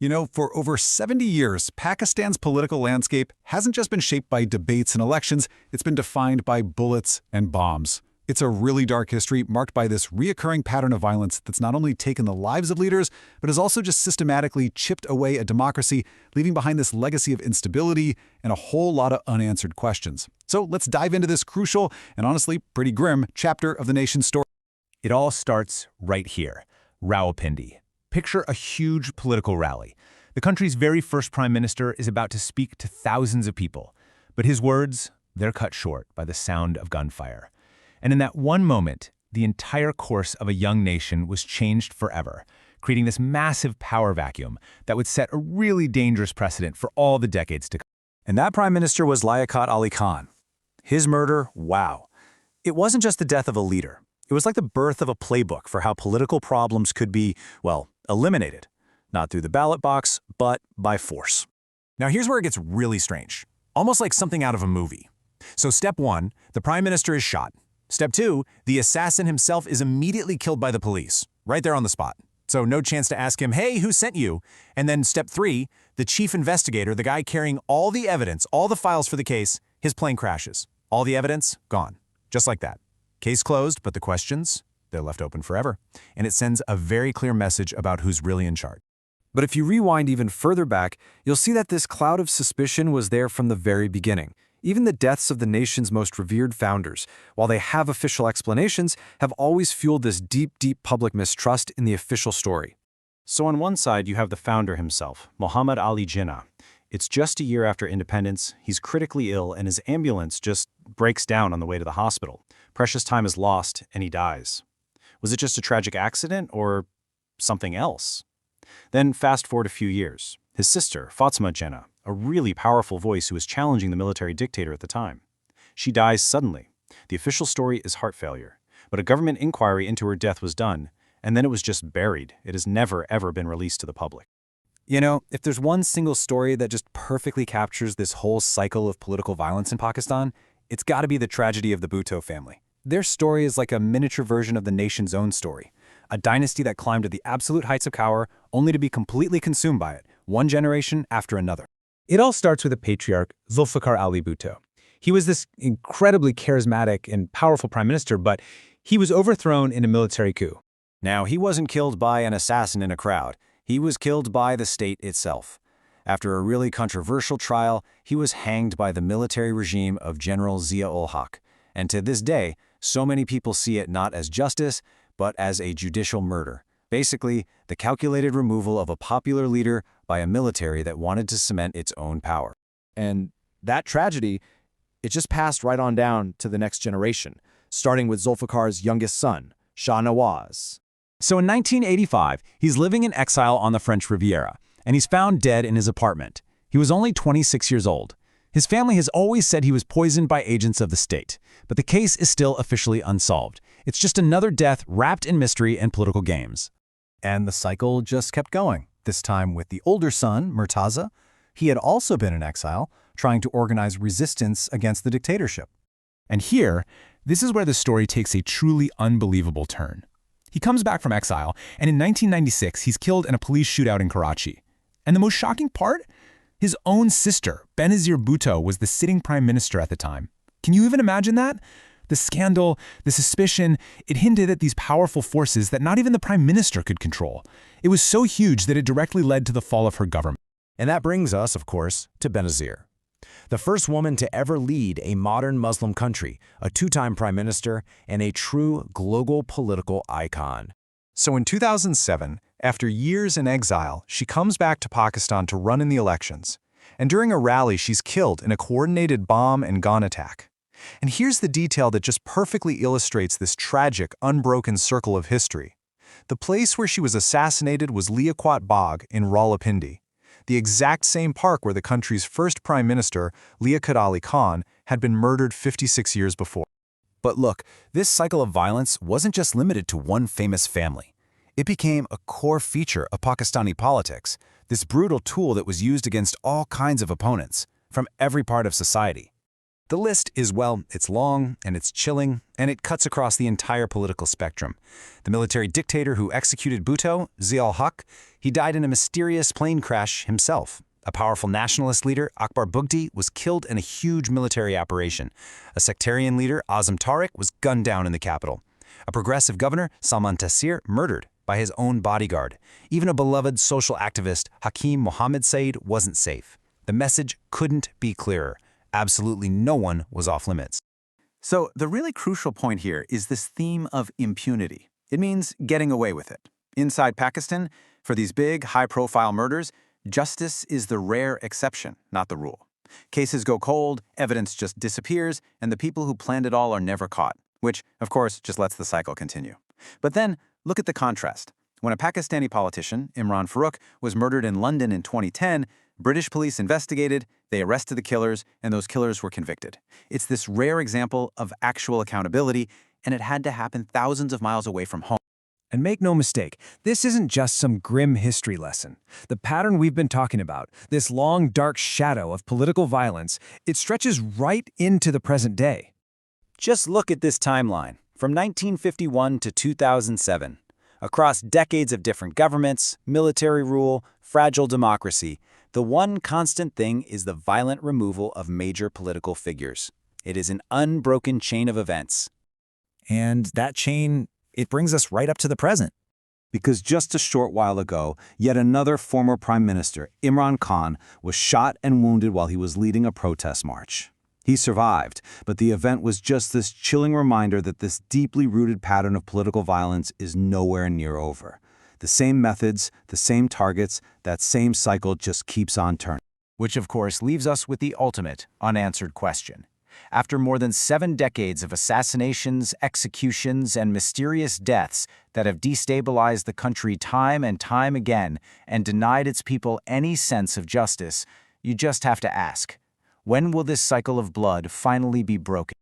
For over 70 years, Pakistan's political landscape hasn't just been shaped by debates and elections, it's been defined by bullets and bombs. It's a really dark history marked by this reoccurring pattern of violence that's not only taken the lives of leaders, but has also just systematically chipped away at democracy, leaving behind this legacy of instability and a whole lot of unanswered questions. So let's dive into this crucial and honestly pretty grim chapter of the nation's story. It all starts right here, Rawalpindi. Picture a huge political rally. The country's very first prime minister is about to speak to thousands of people. But his words, they're cut short by the sound of gunfire. And in that one moment, the entire course of a young nation was changed forever, creating this massive power vacuum that would set a really dangerous precedent for all the decades to come. And that prime minister was Liaquat Ali Khan. His murder, wow. It wasn't just the death of a leader. It was like the birth of a playbook for how political problems could be, well, eliminated. Not through the ballot box, but by force. Now here's where it gets really strange, almost like something out of a movie. So step 1, the prime minister is shot. Step 2, the assassin himself is immediately killed by the police, right there on the spot. So no chance to ask him, hey, who sent you? And then step 3, the chief investigator, the guy carrying all the evidence, all the files for the case, his plane crashes. All the evidence, gone. Just like that. Case closed, but the questions, they're left open forever. And it sends a very clear message about who's really in charge. But if you rewind even further back, you'll see that this cloud of suspicion was there from the very beginning. Even the deaths of the nation's most revered founders, while they have official explanations, have always fueled this deep public mistrust in the official story. So on one side, you have the founder himself, Muhammad Ali Jinnah. It's just a year after independence, he's critically ill, and his ambulance just breaks down on the way to the hospital. Precious time is lost, and he dies. Was it just a tragic accident, or something else? Then fast forward a few years. His sister, Fatima Jinnah, a really powerful voice who was challenging the military dictator at the time. She dies suddenly. The official story is heart failure, but a government inquiry into her death was done, and then it was just buried. It has never, ever been released to the public. If there's one single story that just perfectly captures this whole cycle of political violence in Pakistan, it's got to be the tragedy of the Bhutto family. Their story is like a miniature version of the nation's own story, a dynasty that climbed to the absolute heights of power only to be completely consumed by it, one generation after another. It all starts with the patriarch, Zulfikar Ali Bhutto. He was this incredibly charismatic and powerful prime minister, but he was overthrown in a military coup. Now, he wasn't killed by an assassin in a crowd. He was killed by the state itself. After a really controversial trial, he was hanged by the military regime of General Zia-ul-Haq. And to this day, so many people see it not as justice, but as a judicial murder. Basically, the calculated removal of a popular leader by a military that wanted to cement its own power. And that tragedy, it just passed right on down to the next generation, starting with Zulfikar's youngest son, Shah Nawaz. So in 1985, he's living in exile on the French Riviera, and he's found dead in his apartment. He was only 26 years old. His family has always said he was poisoned by agents of the state, but the case is still officially unsolved. It's just another death wrapped in mystery and political games. And the cycle just kept going, this time with the older son, Murtaza. He had also been in exile, trying to organize resistance against the dictatorship. And here, this is where the story takes a truly unbelievable turn. He comes back from exile, and in 1996, he's killed in a police shootout in Karachi. And the most shocking part? His own sister, Benazir Bhutto, was the sitting prime minister at the time. Can you even imagine that? The scandal, the suspicion, it hinted at these powerful forces that not even the prime minister could control. It was so huge that it directly led to the fall of her government. And that brings us, of course, to Benazir, the first woman to ever lead a modern Muslim country, a 2-time prime minister, and a true global political icon. So in 2007, after years in exile, she comes back to Pakistan to run in the elections. And during a rally, she's killed in a coordinated bomb and gun attack. And here's the detail that just perfectly illustrates this tragic, unbroken circle of history. The place where she was assassinated was Liaquat Bagh in Rawalpindi, the exact same park where the country's first prime minister, Liaquat Ali Khan, had been murdered 56 years before. But look, this cycle of violence wasn't just limited to one famous family. It became a core feature of Pakistani politics, this brutal tool that was used against all kinds of opponents, from every part of society. The list is, well, it's long and it's chilling, and it cuts across the entire political spectrum. The military dictator who executed Bhutto, Zia-ul-Haq, he died in a mysterious plane crash himself. A powerful nationalist leader, Akbar Bugti, was killed in a huge military operation. A sectarian leader, Azam Tariq, was gunned down in the capital. A progressive governor, Salman Taseer, murdered by his own bodyguard. Even a beloved social activist, Hakim Mohammed Said, wasn't safe. The message couldn't be clearer. Absolutely no one was off limits. So the really crucial point here is this theme of impunity. It means getting away with it. Inside Pakistan, for these big, high-profile murders, justice is the rare exception, not the rule. Cases go cold, evidence just disappears, and the people who planned it all are never caught, which, of course, just lets the cycle continue. But then, look at the contrast. When a Pakistani politician, Imran Farooq, was murdered in London in 2010, British police investigated, they arrested the killers, and those killers were convicted. It's this rare example of actual accountability, and it had to happen thousands of miles away from home. And make no mistake, this isn't just some grim history lesson. The pattern we've been talking about, this long, dark shadow of political violence, it stretches right into the present day. Just look at this timeline, from 1951 to 2007. Across decades of different governments, military rule, fragile democracy, the one constant thing is the violent removal of major political figures. It is an unbroken chain of events. And that chain, it brings us right up to the present. Because just a short while ago, yet another former Prime Minister, Imran Khan, was shot and wounded while he was leading a protest march. He survived, but the event was just this chilling reminder that this deeply rooted pattern of political violence is nowhere near over. The same methods, the same targets, that same cycle just keeps on turning. Which, of course, leaves us with the ultimate unanswered question. After more than 7 decades of assassinations, executions, and mysterious deaths that have destabilized the country time and time again and denied its people any sense of justice, you just have to ask, when will this cycle of blood finally be broken?